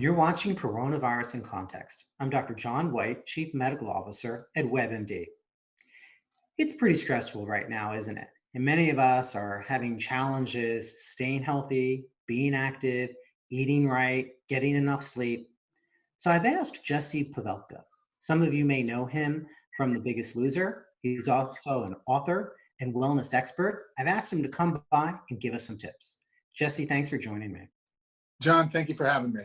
You're watching Coronavirus in Context. I'm Dr. John Whyte, Chief Medical Officer at WebMD. It's pretty stressful right now, isn't it? And many of us are having challenges staying healthy, being active, eating right, getting enough sleep. So I've asked Jessie Pavelka. Some of you may know him from The Biggest Loser. He's also an author and wellness expert. I've asked him to come by and give us some tips. Jessie, thanks for joining me. John, thank you for having me.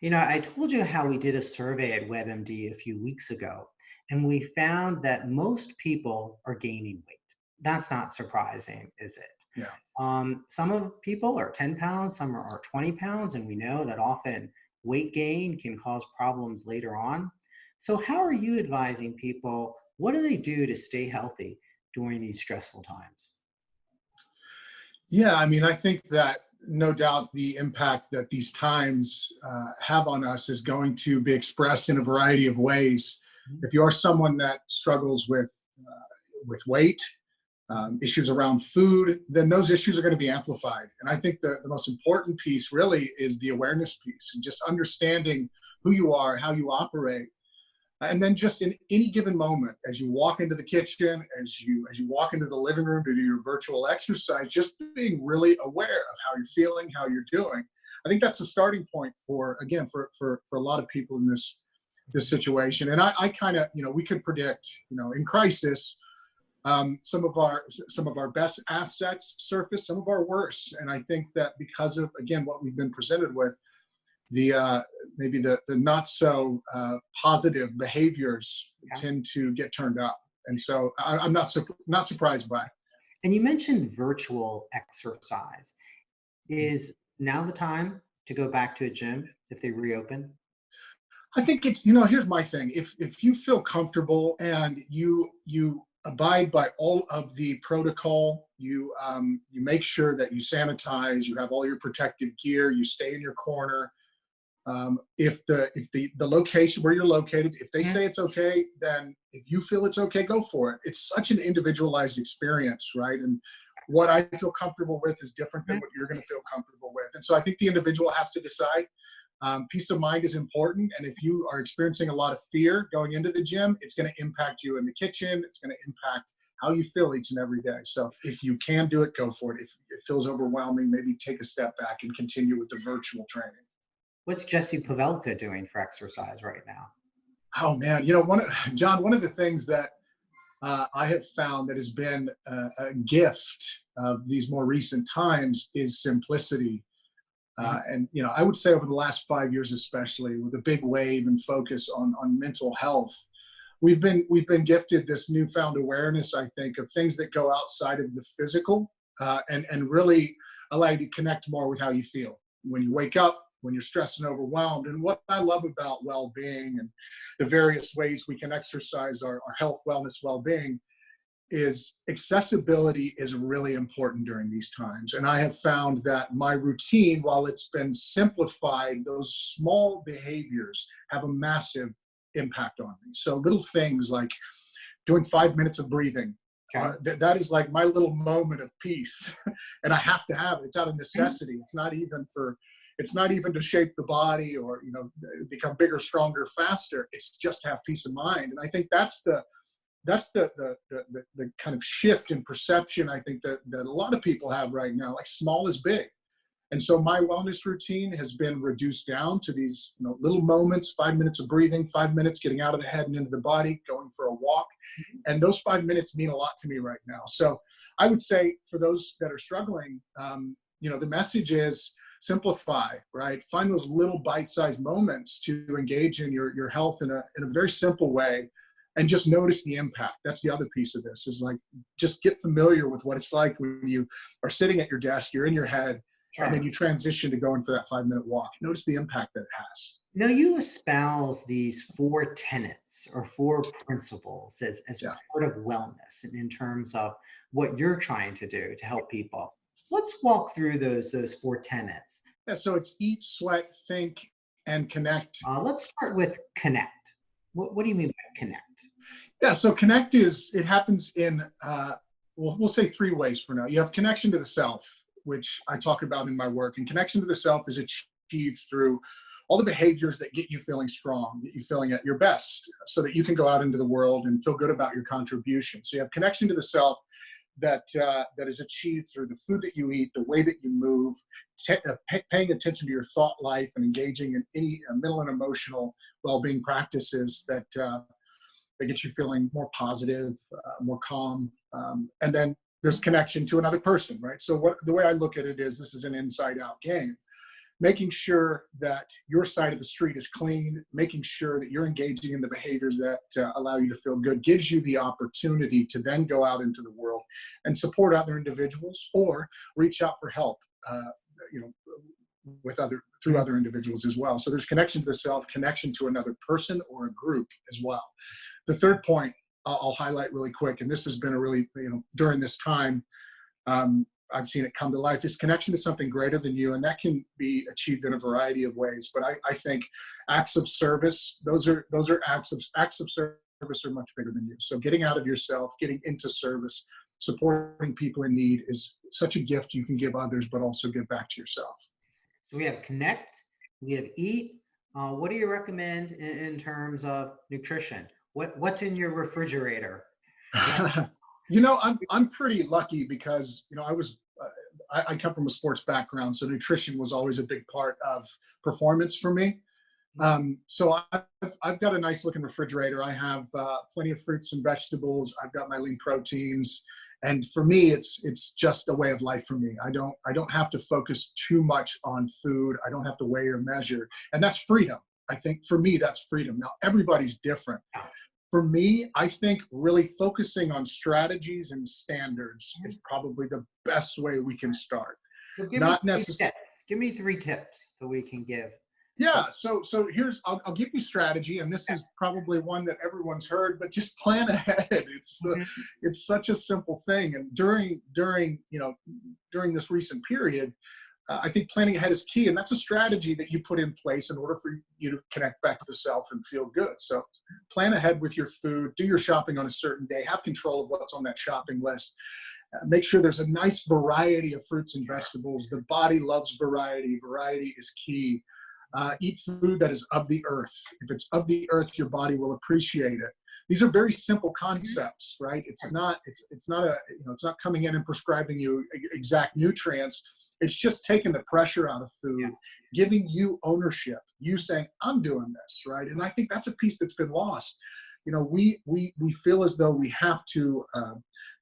I told you how we did a survey at WebMD a few weeks ago, and we found that most people are gaining weight. That's not surprising, is it? Yeah. Some of people are 10 pounds, some are 20 pounds, and we know that often weight gain can cause problems later on. So how are you advising people? What do they do to stay healthy during these stressful times? Yeah, I think that no doubt the impact that these times have on us is going to be expressed in a variety of ways. If you are someone that struggles with weight, issues around food, then those issues are going to be amplified. And I think the most important piece really is the awareness piece and just understanding who you are, how you operate. And then just in any given moment, as you walk into the kitchen, as you walk into the living room to do your virtual exercise, just being really aware of how you're feeling, how you're doing. I think that's a starting point for a lot of people in this situation. And I kind of, we could predict, in crisis, some of our best assets surface, some of our worst. And I think that because of, again, what we've been presented with, maybe the not so positive behaviors tend to get turned up, and so I'm not surprised by it. And you mentioned virtual exercise. Is now the time to go back to a gym if they reopen? I think it's, here's my thing. If you feel comfortable and you abide by all of the protocol, you make sure that you sanitize, you have all your protective gear, you stay in your corner. If the location where you're located, if they say it's okay, then if you feel it's okay, go for it. It's such an individualized experience, right? And what I feel comfortable with is different than what you're going to feel comfortable with. And so I think the individual has to decide. Peace of mind is important. And if you are experiencing a lot of fear going into the gym, it's going to impact you in the kitchen. It's going to impact how you feel each and every day. So if you can do it, go for it. If it feels overwhelming, maybe take a step back and continue with the virtual training. What's Jessie Pavelka doing for exercise right now? Oh man, John, one of the things that I have found that has been a gift of these more recent times is simplicity. And I would say over the last 5 years, especially with a big wave and focus on mental health, we've been gifted this newfound awareness, I think, of things that go outside of the physical and really allow you to connect more with how you feel when you wake up, when you're stressed and overwhelmed. And what I love about well-being and the various ways we can exercise our health, wellness, well-being is accessibility is really important during these times. And I have found that my routine, while it's been simplified, those small behaviors have a massive impact on me. So little things like doing 5 minutes of breathing, that is like my little moment of peace. And I have to have it. It's out of necessity. It's not even to shape the body or, become bigger, stronger, faster. It's just to have peace of mind. And I think that's the kind of shift in perception, I think that a lot of people have right now, like small is big. And so my wellness routine has been reduced down to these little moments, 5 minutes of breathing, 5 minutes getting out of the head and into the body, going for a walk. And those 5 minutes mean a lot to me right now. So I would say for those that are struggling, the message is simplify, right? Find those little bite-sized moments to engage in your health in a very simple way. And just notice the impact. That's the other piece of this, is like, just get familiar with what it's like when you are sitting at your desk, you're in your head, and then you transition to going for that 5 minute walk. Notice the impact that it has. You espouse these 4 tenets or 4 principles as part of wellness and in terms of what you're trying to do to help people. Let's walk through those 4 tenets. Yeah, so it's eat, sweat, think, and connect. Let's start with connect. What do you mean by connect? Yeah, so connect it happens in, we'll say 3 ways for now. You have connection to the self, which I talk about in my work. And connection to the self is achieved through all the behaviors that get you feeling strong, get you feeling at your best, so that you can go out into the world and feel good about your contribution. So you have connection to the self that is achieved through the food that you eat, the way that you move, paying attention to your thought life, and engaging in any mental and emotional well-being practices that get you feeling more positive, more calm, and then there's connection to another person, right? So the way I look at it is, this is an inside-out game. Making sure that your side of the street is clean, making sure that you're engaging in the behaviors that allow you to feel good, gives you the opportunity to then go out into the world and support other individuals, or reach out for help, through other individuals as well. So there's connection to the self, connection to another person or a group as well. The third point I'll highlight really quick, and this has been a really, during this time, I've seen it come to life, is connection to something greater than you. And that can be achieved in a variety of ways. But I think acts of service, those are acts of service are much bigger than you. So getting out of yourself, getting into service, supporting people in need is such a gift you can give others, but also give back to yourself. So we have connect, we have eat. What do you recommend in terms of nutrition? What's in your refrigerator? I'm pretty lucky because, I come from a sports background, so nutrition was always a big part of performance for me. So I've got a nice looking refrigerator. I have plenty of fruits and vegetables. I've got my lean proteins. And for me, it's just a way of life for me. I don't have to focus too much on food. I don't have to weigh or measure. And that's freedom. I think for me, that's freedom. Now, everybody's different. For me, I think really focusing on strategies and standards is probably the best way we can start. So give me 3 tips that we can give. Yeah, so I'll give you strategy, and this is probably one that everyone's heard, but just plan ahead. It's such a simple thing. And during this recent period, I think planning ahead is key, and that's a strategy that you put in place in order for you to connect back to the self and feel good. So plan ahead with your food, do your shopping on a certain day, have control of what's on that shopping list. Make sure there's a nice variety of fruits and vegetables. The body loves variety. Variety is key. Eat food that is of the earth. If it's of the earth, your body will appreciate it. These are very simple concepts, right? It's not coming in and prescribing you exact nutrients. It's just taking the pressure out of food, giving you ownership, you saying, I'm doing this, right? And I think that's a piece that's been lost. We feel as though we have to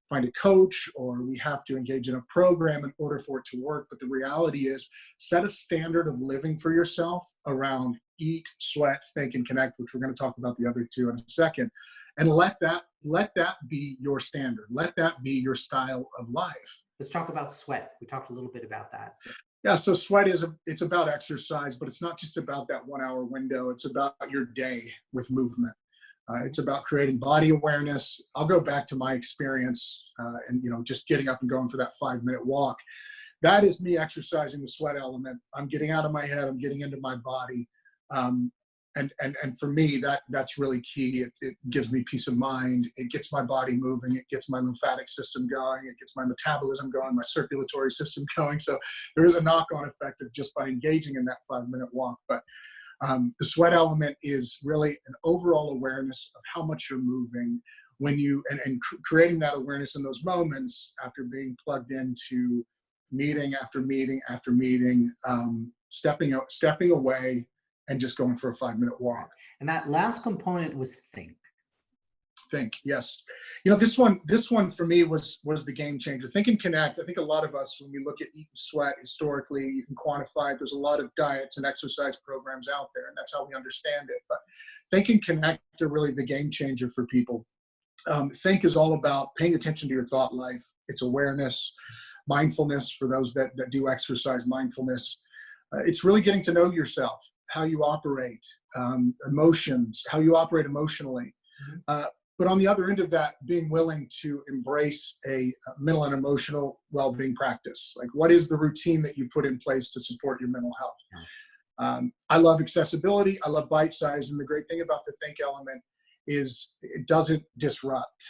find a coach, or we have to engage in a program in order for it to work. But the reality is, set a standard of living for yourself around eat, sweat, think, and connect, which we're going to talk about the other 2 in a second. And let that be your standard. Let that be your style of life. Let's talk about sweat. We talked a little bit about that. Yeah, so sweat it's about exercise, but it's not just about that 1 hour window. It's about your day with movement. It's about creating body awareness. I'll go back to my experience and just getting up and going for that 5-minute walk. That is me exercising the sweat element. I'm getting out of my head. I'm getting into my body. And for me, that's really key. It gives me peace of mind. It gets my body moving. It gets my lymphatic system going. It gets my metabolism going, my circulatory system going. So there is a knock-on effect of just by engaging in that 5-minute walk. But the sweat element is really an overall awareness of how much you're moving when you, and creating that awareness in those moments after being plugged into meeting after meeting after meeting, stepping away, and just going for a 5-minute walk. And that last component was think. Think, yes. This one for me was the game changer. Think and connect. I think a lot of us, when we look at eat and sweat historically, you can quantify it. There's a lot of diets and exercise programs out there, and that's how we understand it. But think and connect are really the game changer for people. Think is all about paying attention to your thought life. It's awareness, mindfulness for those that do exercise, mindfulness. It's really getting to know yourself, how you operate, emotions, how you operate emotionally. But on the other end of that, being willing to embrace a mental and emotional well-being practice. Like, what is the routine that you put in place to support your mental health? I love accessibility. I love bite size. And the great thing about the think element is it doesn't disrupt.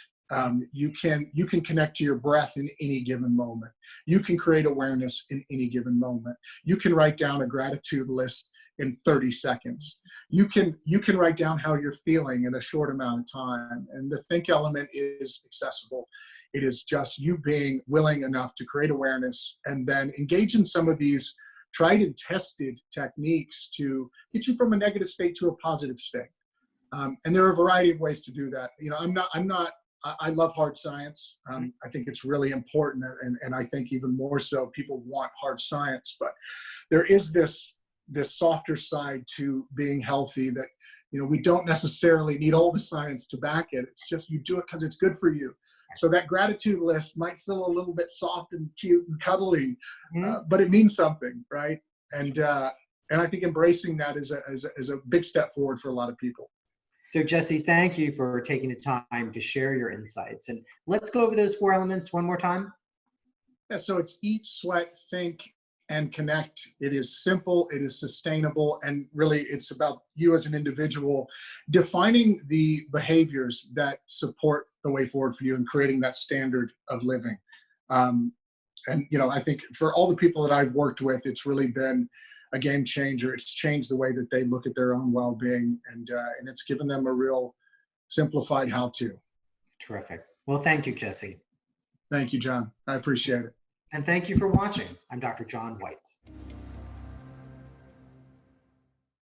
You can connect to your breath in any given moment. You can create awareness in any given moment. You can write down a gratitude list in 30 seconds. You can write down how you're feeling in a short amount of time. And the think element is accessible. It is just you being willing enough to create awareness and then engage in some of these tried and tested techniques to get you from a negative state to a positive state. And there are a variety of ways to do that. You know, I love hard science. I think it's really important, and I think even more so, people want hard science. But there is this softer side to being healthy that, you know, we don't necessarily need all the science to back it. It's just you do it because it's good for you. So that gratitude list might feel a little bit soft and cute and cuddly, but it means something, right? And I think embracing that is a big step forward for a lot of people. So Jessie, thank you for taking the time to share your insights. And let's go over those 4 elements one more time. Yeah, so it's eat, sweat, think, and connect. It is simple, it is sustainable, and really it's about you as an individual defining the behaviors that support the way forward for you and creating that standard of living. And, you know, I think for all the people that I've worked with, it's really been a game changer. It's changed the way that they look at their own well-being, and it's given them a real simplified how-to. Terrific. Well, thank you, Jessie. Thank you, John. I appreciate it. And thank you for watching. I'm Dr. John Whyte.